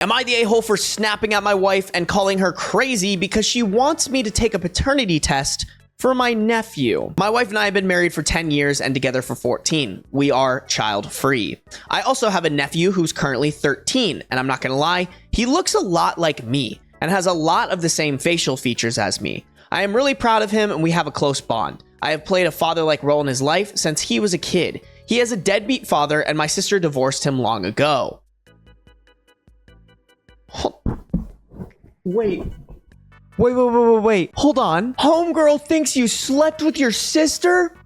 Am I the a-hole for snapping at my wife and calling her crazy because she wants me to take a paternity test for my nephew? My wife and I have been married for 10 years and together for 14. We are child-free. I also have a nephew who's currently 13, and I'm not gonna lie, he looks a lot like me and has a lot of the same facial features as me. I am really proud of him and we have a close bond. I have played a father-like role in his life since he was a kid. He has a deadbeat father and my sister divorced him long ago. Wait. Hold on. Homegirl thinks you slept with your sister?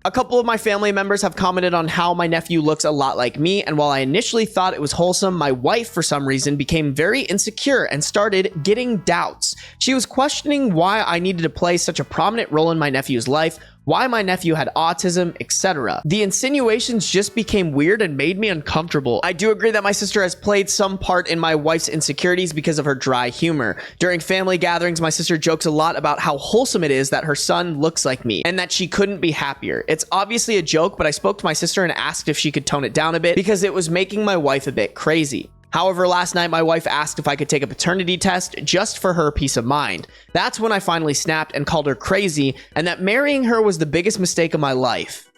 A couple of my family members have commented on how my nephew looks a lot like me, and while I initially thought it was wholesome, my wife, for some reason, became very insecure and started getting doubts. She was questioning why I needed to play such a prominent role in my nephew's life, why my nephew had autism, etc. The insinuations just became weird and made me uncomfortable. I do agree that my sister has played some part in my wife's insecurities because of her dry humor. During family gatherings, my sister jokes a lot about how wholesome it is that her son looks like me and that she couldn't be happier. It's obviously a joke, but I spoke to my sister and asked if she could tone it down a bit because it was making my wife a bit crazy. However, last night my wife asked if I could take a paternity test just for her peace of mind. That's when I finally snapped and called her crazy and that marrying her was the biggest mistake of my life.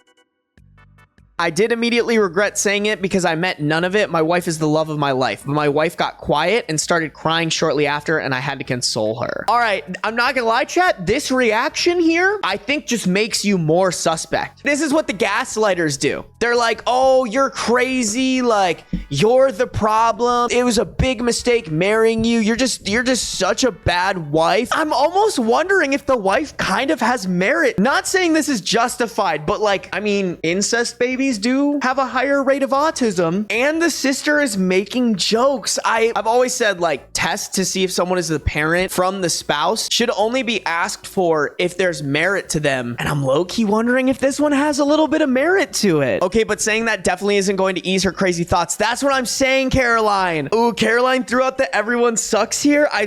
I did immediately regret saying it because I meant none of it. My wife is the love of my life. But my wife got quiet and started crying shortly after, and I had to console her. All right, I'm not gonna lie, chat. This reaction here, I think just makes you more suspect. This is what the gaslighters do. They're like, oh, you're crazy. Like, you're the problem. It was a big mistake marrying you. You're just such a bad wife. I'm almost wondering if the wife kind of has merit. Not saying this is justified, but like, I mean, incest babies do have a higher rate of autism, and the sister is making jokes. I've always said, like, tests to see if someone is the parent from the spouse should only be asked for if there's merit to them, and I'm low-key wondering if this one has a little bit of merit to it. Okay, but saying that definitely isn't going to ease her crazy thoughts. That's what I'm saying, Caroline. Ooh, Caroline threw out that everyone sucks here. I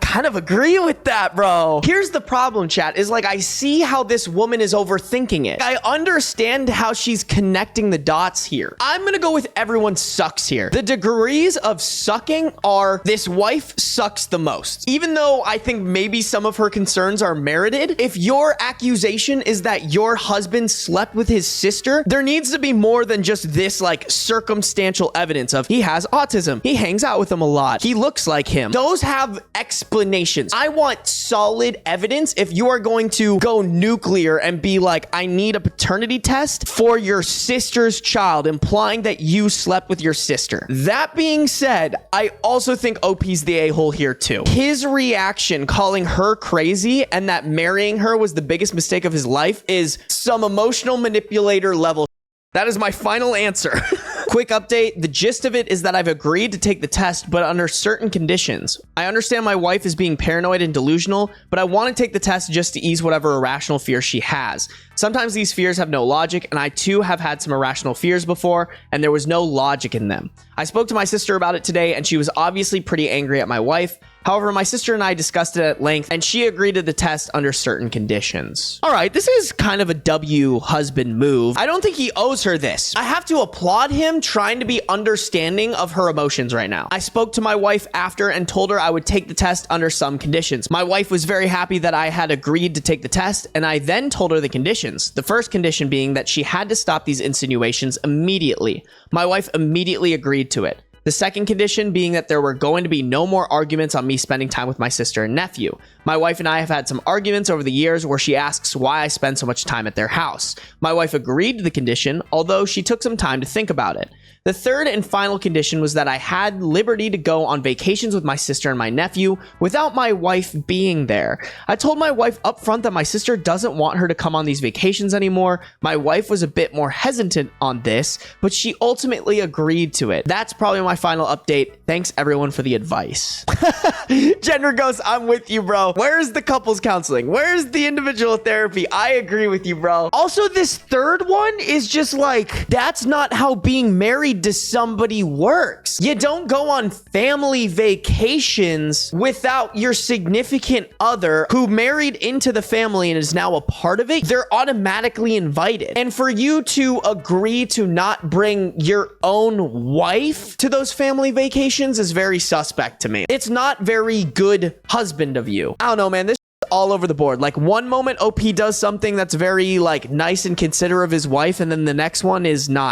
kind of agree with that, bro. Here's the problem, chat, is like, I see how this woman is overthinking it. I understand how she's connecting the dots here. I'm gonna go with everyone sucks here. The degrees of sucking are this wife sucks the most. Even though I think maybe some of her concerns are merited, if your accusation is that your husband slept with his sister, there needs to be more than just this like circumstantial evidence of he has autism, he hangs out with him a lot, he looks like him. Those have explanations. I want solid evidence if you are going to go nuclear and be like, I need a paternity test for your sister's child, implying that you slept with your sister. That being said, I also think OP's the a-hole here too. His reaction calling her crazy and that marrying her was the biggest mistake of his life is some emotional manipulator level. That is my final answer. Quick update. The gist of it is that I've agreed to take the test, but under certain conditions. I understand my wife is being paranoid and delusional, but I want to take the test just to ease whatever irrational fear she has. Sometimes these fears have no logic, and I too have had some irrational fears before, and there was no logic in them. I spoke to my sister about it today, and she was obviously pretty angry at my wife. However, my sister and I discussed it at length, and she agreed to the test under certain conditions. All right, this is kind of a W husband move. I don't think he owes her this. I have to applaud him trying to be understanding of her emotions right now. I spoke to my wife after and told her I would take the test under some conditions. My wife was very happy that I had agreed to take the test, and I then told her the conditions. The first condition being that she had to stop these insinuations immediately. My wife immediately agreed to it. The second condition being that there were going to be no more arguments on me spending time with my sister and nephew. My wife and I have had some arguments over the years where she asks why I spend so much time at their house. My wife agreed to the condition, although she took some time to think about it. The third and final condition was that I had liberty to go on vacations with my sister and my nephew without my wife being there. I told my wife up front that my sister doesn't want her to come on these vacations anymore. My wife was a bit more hesitant on this, but she ultimately agreed to it. That's probably my final update. Thanks everyone for the advice. Gender Ghost, I'm with you, bro. Where's the couples counseling? Where's the individual therapy? I agree with you, bro. Also, this third one is just like, that's not how being married to somebody works. You don't go on family vacations without your significant other who married into the family and is now a part of it. They're automatically invited. And for you to agree to not bring your own wife to those those family vacations is very suspect to me. It's not very good husband of you. I don't know, man. This is all over the board. Like, one moment OP does something that's very like nice and considerate of his wife, and then the next one is not.